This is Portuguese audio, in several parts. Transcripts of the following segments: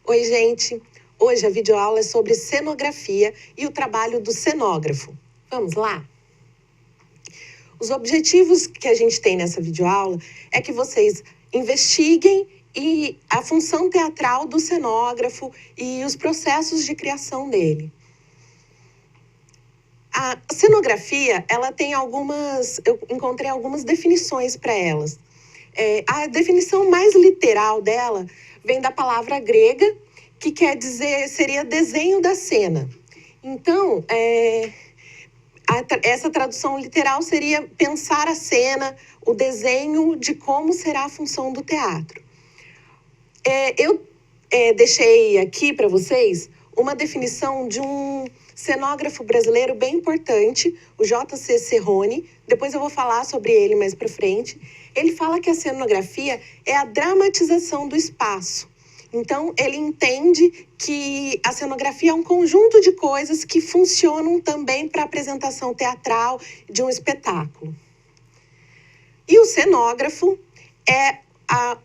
Oi, gente! Hoje a videoaula é sobre cenografia e o trabalho do cenógrafo. Vamos lá? Os objetivos que a gente tem nessa videoaula é que vocês investiguem a função teatral do cenógrafo e os processos de criação dele. A cenografia, ela tem eu encontrei algumas definições para elas. A definição mais literal dela vem da palavra grega, que quer dizer, seria desenho da cena. Então, essa tradução literal seria pensar a cena, o desenho de como será a função do teatro. Eu deixei aqui para vocês uma definição de um cenógrafo brasileiro bem importante, o J.C. Cerrone. Depois eu vou falar sobre ele mais para frente. Ele fala que a cenografia é a dramatização do espaço. Então, ele entende que a cenografia é um conjunto de coisas que funcionam também para a apresentação teatral de um espetáculo. E o cenógrafo é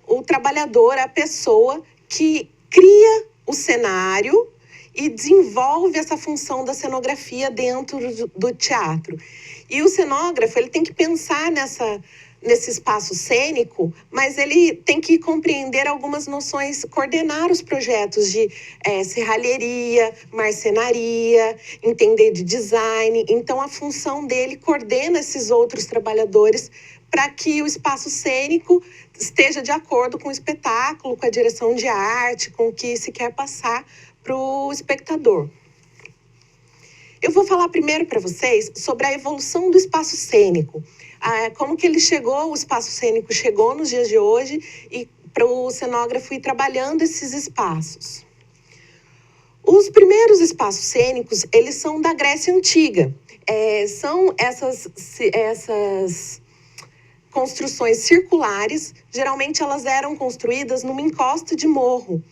o trabalhador, a pessoa que cria o cenário e desenvolve essa função da cenografia dentro do teatro. E o cenógrafo, ele tem que pensar nesse espaço cênico, mas ele tem que compreender algumas noções, coordenar os projetos de serralheria, marcenaria, entender de design. Então, a função dele coordena esses outros trabalhadores para que o espaço cênico esteja de acordo com o espetáculo, com a direção de arte, com o que se quer passar para o espectador. Eu vou falar primeiro para vocês sobre a evolução do espaço cênico. Como que o espaço cênico chegou nos dias de hoje e para o cenógrafo ir trabalhando esses espaços. Os primeiros espaços cênicos, eles são da Grécia Antiga. São essas construções circulares, geralmente elas eram construídas numa encosta de morro.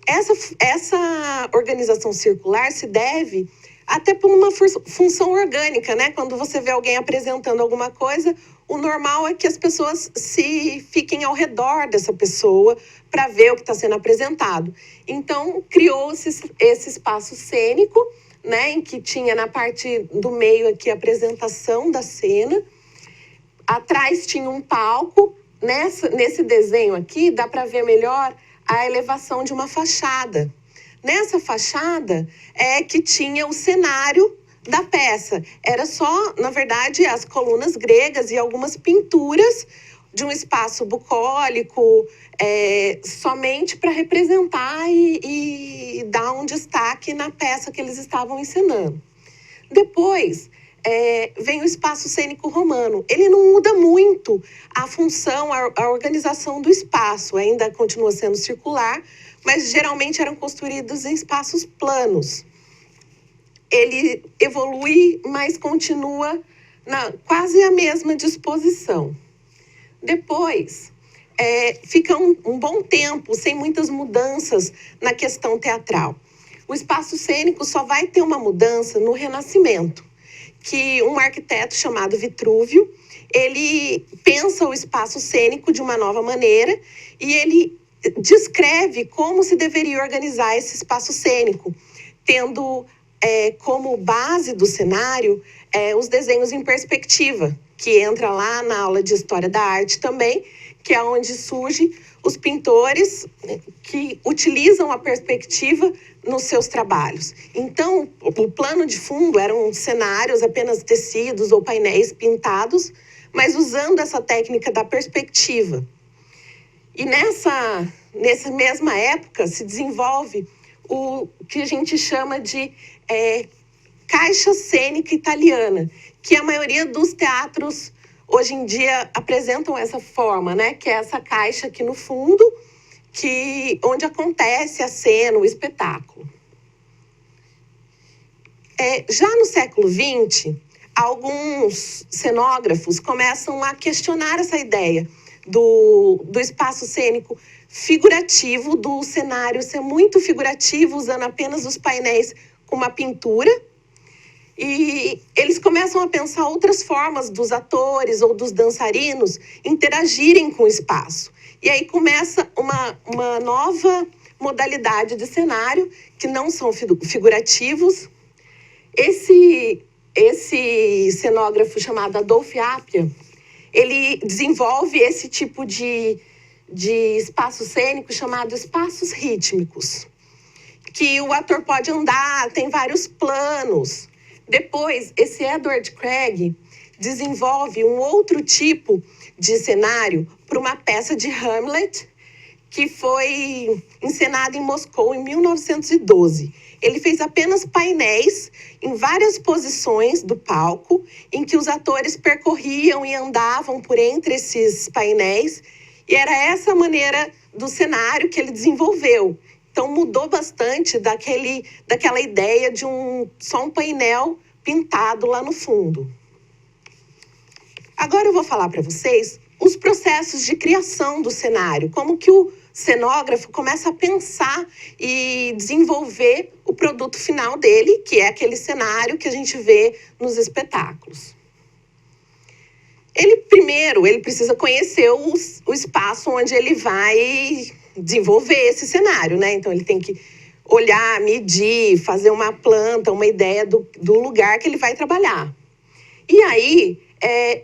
Essa organização circular se deve até por uma função orgânica, né? Quando você vê alguém apresentando alguma coisa, o normal é que as pessoas fiquem ao redor dessa pessoa para ver o que está sendo apresentado. Então, criou-se esse espaço cênico, né? Em que tinha na parte do meio aqui a apresentação da cena. Atrás tinha um palco. Nesse desenho aqui, dá para ver melhor a elevação de uma fachada. Nessa fachada é que tinha o cenário da peça. Era só, na verdade, as colunas gregas e algumas pinturas de um espaço bucólico, somente para representar e dar um destaque na peça que eles estavam encenando. Depois, vem o espaço cênico romano. Ele não muda muito a função, a organização do espaço. Ainda continua sendo circular, mas geralmente eram construídos em espaços planos. Ele evolui, mas continua quase a mesma disposição. Depois, fica um bom tempo sem muitas mudanças na questão teatral. O espaço cênico só vai ter uma mudança no Renascimento, que um arquiteto chamado Vitrúvio, ele pensa o espaço cênico de uma nova maneira e ele descreve como se deveria organizar esse espaço cênico, tendo como base do cenário os desenhos em perspectiva, que entra lá na aula de História da Arte também, que é onde surgem os pintores que utilizam a perspectiva nos seus trabalhos. Então, o plano de fundo eram cenários, apenas tecidos ou painéis pintados, mas usando essa técnica da perspectiva. E nessa mesma época se desenvolve o que a gente chama de caixa cênica italiana, que a maioria dos teatros hoje em dia apresentam essa forma, né? Que é essa caixa aqui no fundo, onde acontece a cena, o espetáculo. Já no século XX, alguns cenógrafos começam a questionar essa ideia do espaço cênico figurativo, do cenário ser muito figurativo, usando apenas os painéis com uma pintura. E eles começam a pensar outras formas dos atores ou dos dançarinos interagirem com o espaço. E aí começa uma nova modalidade de cenário, que não são figurativos. Esse cenógrafo chamado Adolphe Appia, ele desenvolve esse tipo de espaço cênico chamado espaços rítmicos, que o ator pode andar, tem vários planos. Depois, esse Edward Craig desenvolve um outro tipo de cenário para uma peça de Hamlet, que foi encenada em Moscou em 1912. Ele fez apenas painéis em várias posições do palco, em que os atores percorriam e andavam por entre esses painéis, e era essa maneira do cenário que ele desenvolveu. Então, mudou bastante daquela ideia de só um painel pintado lá no fundo. Agora eu vou falar para vocês os processos de criação do cenário, como que o cenógrafo começa a pensar e desenvolver o produto final dele, que é aquele cenário que a gente vê nos espetáculos. Ele precisa conhecer o espaço onde ele vai desenvolver esse cenário, né? Então, ele tem que olhar, medir, fazer uma planta, uma ideia do lugar que ele vai trabalhar. E aí,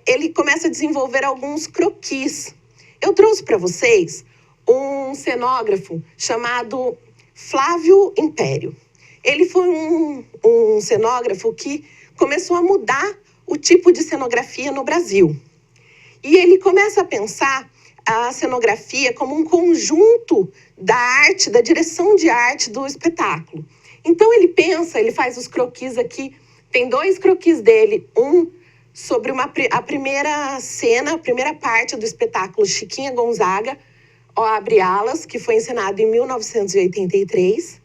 ele começa a desenvolver alguns croquis. Eu trouxe para vocês um cenógrafo chamado Flávio Império. Ele foi um cenógrafo que começou a mudar o tipo de cenografia no Brasil. E ele começa a pensar a cenografia como um conjunto da arte, da direção de arte do espetáculo. Então ele faz os croquis aqui, tem 2 croquis dele, um sobre a primeira cena, a primeira parte do espetáculo Chiquinha Gonzaga, Ó Abre Alas, que foi encenado em 1983.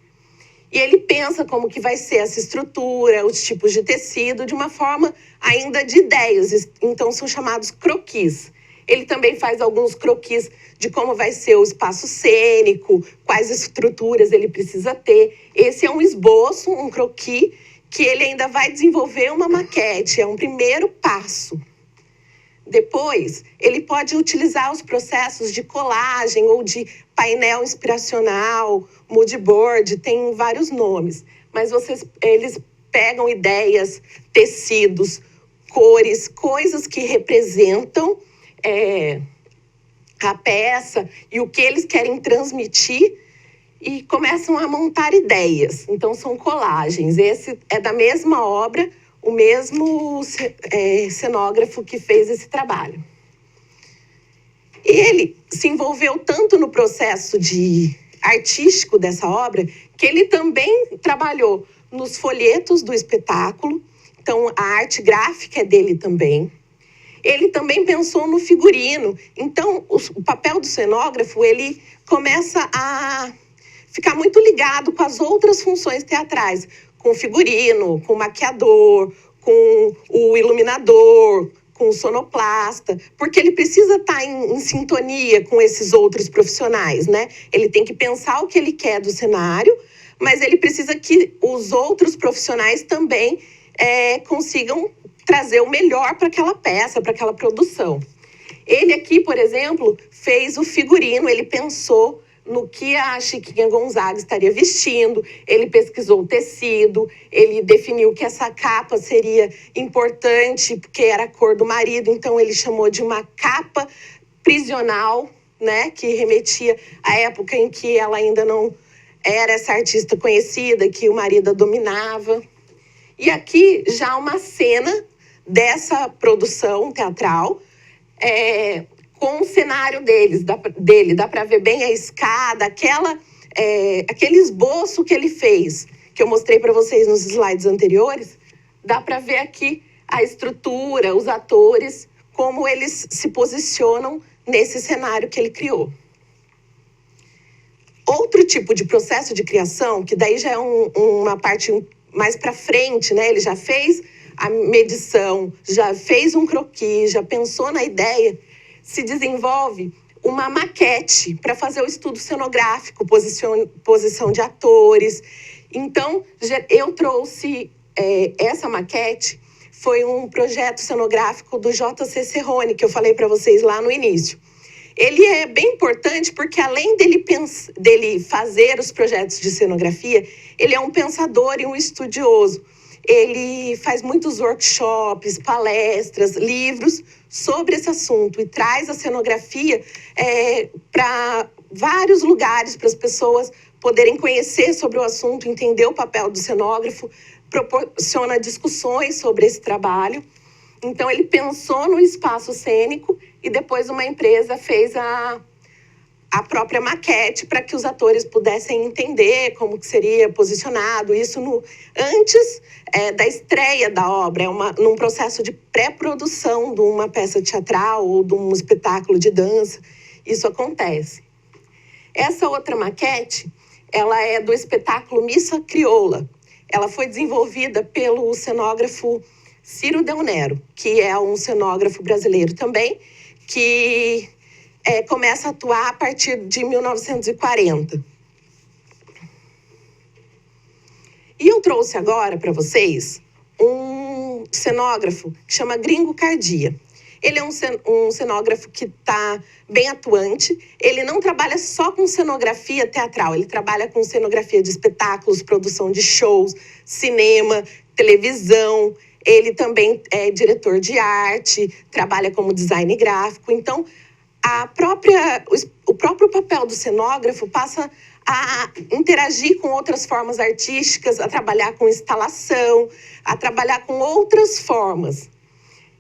E ele pensa como que vai ser essa estrutura, os tipos de tecido, de uma forma ainda de ideias. Então, são chamados croquis. Ele também faz alguns croquis de como vai ser o espaço cênico, quais estruturas ele precisa ter. Esse é um esboço, um croquis, que ele ainda vai desenvolver uma maquete. É um primeiro passo. Depois, ele pode utilizar os processos de colagem ou de painel inspiracional, moodboard, tem vários nomes. Mas eles pegam ideias, tecidos, cores, coisas que representam a peça e o que eles querem transmitir e começam a montar ideias. Então, são colagens. Esse é da mesma obra, o mesmo cenógrafo que fez esse trabalho. E ele se envolveu tanto no processo artístico dessa obra, que ele também trabalhou nos folhetos do espetáculo. Então, a arte gráfica é dele também. Ele também pensou no figurino. Então, o papel do cenógrafo, ele começa a ficar muito ligado com as outras funções teatrais, com o figurino, com o maquiador, com o iluminador, com o sonoplasta, porque ele precisa estar em sintonia com esses outros profissionais, né? Ele tem que pensar o que ele quer do cenário, mas ele precisa que os outros profissionais também consigam trazer o melhor para aquela peça, para aquela produção. Ele aqui, por exemplo, fez o figurino, ele pensou no que a Chiquinha Gonzaga estaria vestindo, ele pesquisou o tecido, ele definiu que essa capa seria importante, porque era a cor do marido, então ele chamou de uma capa prisional, né, que remetia à época em que ela ainda não era essa artista conhecida, que o marido a dominava. E aqui já uma cena dessa produção teatral, com o cenário dele, dá para ver bem a escada, aquele esboço que ele fez, que eu mostrei para vocês nos slides anteriores, dá para ver aqui a estrutura, os atores, como eles se posicionam nesse cenário que ele criou. Outro tipo de processo de criação, que daí já é uma parte mais para frente, né? Ele já fez a medição, já fez um croquis, já pensou na ideia, se desenvolve uma maquete para fazer o estudo cenográfico, posição de atores. Então, eu trouxe essa maquete, foi um projeto cenográfico do J.C. Serrone, que eu falei para vocês lá no início. Ele é bem importante porque, além dele fazer os projetos de cenografia, ele é um pensador e um estudioso. Ele faz muitos workshops, palestras, livros sobre esse assunto e traz a cenografia para vários lugares, para as pessoas poderem conhecer sobre o assunto, entender o papel do cenógrafo, proporciona discussões sobre esse trabalho. Então, ele pensou no espaço cênico e depois uma empresa fez a própria maquete para que os atores pudessem entender como que seria posicionado. Isso antes da estreia da obra, num processo de pré-produção de uma peça teatral ou de um espetáculo de dança. Isso acontece. Essa outra maquete, ela é do espetáculo Missa Crioula. Ela foi desenvolvida pelo cenógrafo Ciro Del Nero, que é um cenógrafo brasileiro também, que começa a atuar a partir de 1940. E eu trouxe agora para vocês um cenógrafo que chama Gringo Cardia. Ele é um cenógrafo que está bem atuante. Ele não trabalha só com cenografia teatral, ele trabalha com cenografia de espetáculos, produção de shows, cinema, televisão. Ele também é diretor de arte, trabalha como design gráfico. Então, o próprio papel do cenógrafo passa a interagir com outras formas artísticas, a trabalhar com instalação, a trabalhar com outras formas.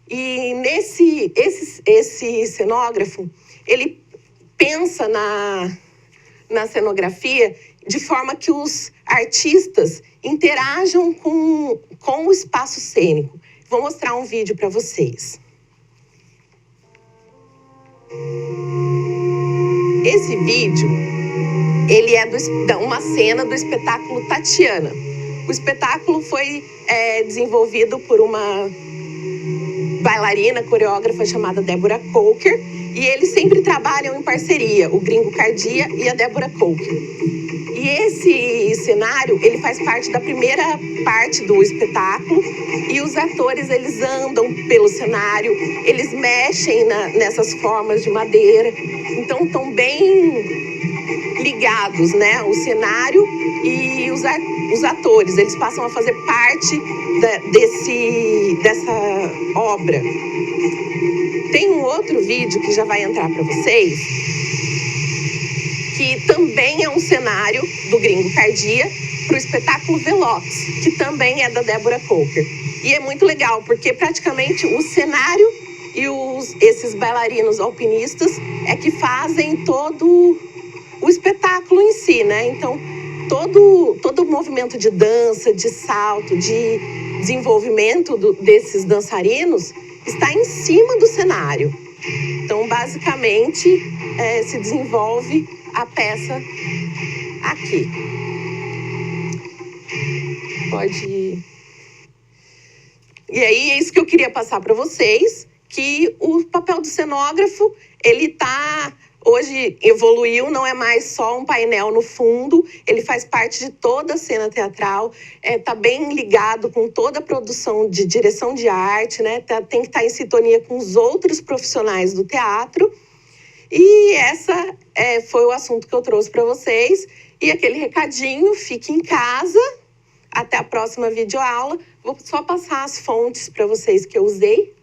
E esse cenógrafo, ele pensa na cenografia de forma que os artistas interajam com o espaço cênico. Vou mostrar um vídeo para vocês. Esse vídeo, ele é uma cena do espetáculo Tatiana. O espetáculo foi desenvolvido por uma bailarina, coreógrafa chamada Deborah Coker, e eles sempre trabalham em parceria, o Gringo Cardia e a Deborah Coker. E esse cenário, ele faz parte da primeira parte do espetáculo, e os atores, eles andam pelo cenário, eles mexem nessas formas de madeira, então estão bem ligados, né? O cenário e os atores, eles passam a fazer parte dessa obra. Tem um outro vídeo que já vai entrar para vocês, que também é um cenário do Gringo Cardia para o espetáculo Velox, que também é da Deborah Coker. E é muito legal, porque praticamente o cenário e esses bailarinos alpinistas é que fazem todo o espetáculo em si, né? Então, todo o movimento de dança, de salto, de desenvolvimento desses dançarinos está em cima do cenário. Então, basicamente, se desenvolve a peça aqui. Pode ir. E aí, é isso que eu queria passar para vocês, que o papel do cenógrafo, ele hoje evoluiu, não é mais só um painel no fundo, ele faz parte de toda a cena teatral, tá bem ligado com toda a produção de direção de arte, né? Tem que estar em sintonia com os outros profissionais do teatro. E essa foi o assunto que eu trouxe para vocês. E aquele recadinho, fique em casa, até a próxima videoaula. Vou só passar as fontes para vocês que eu usei.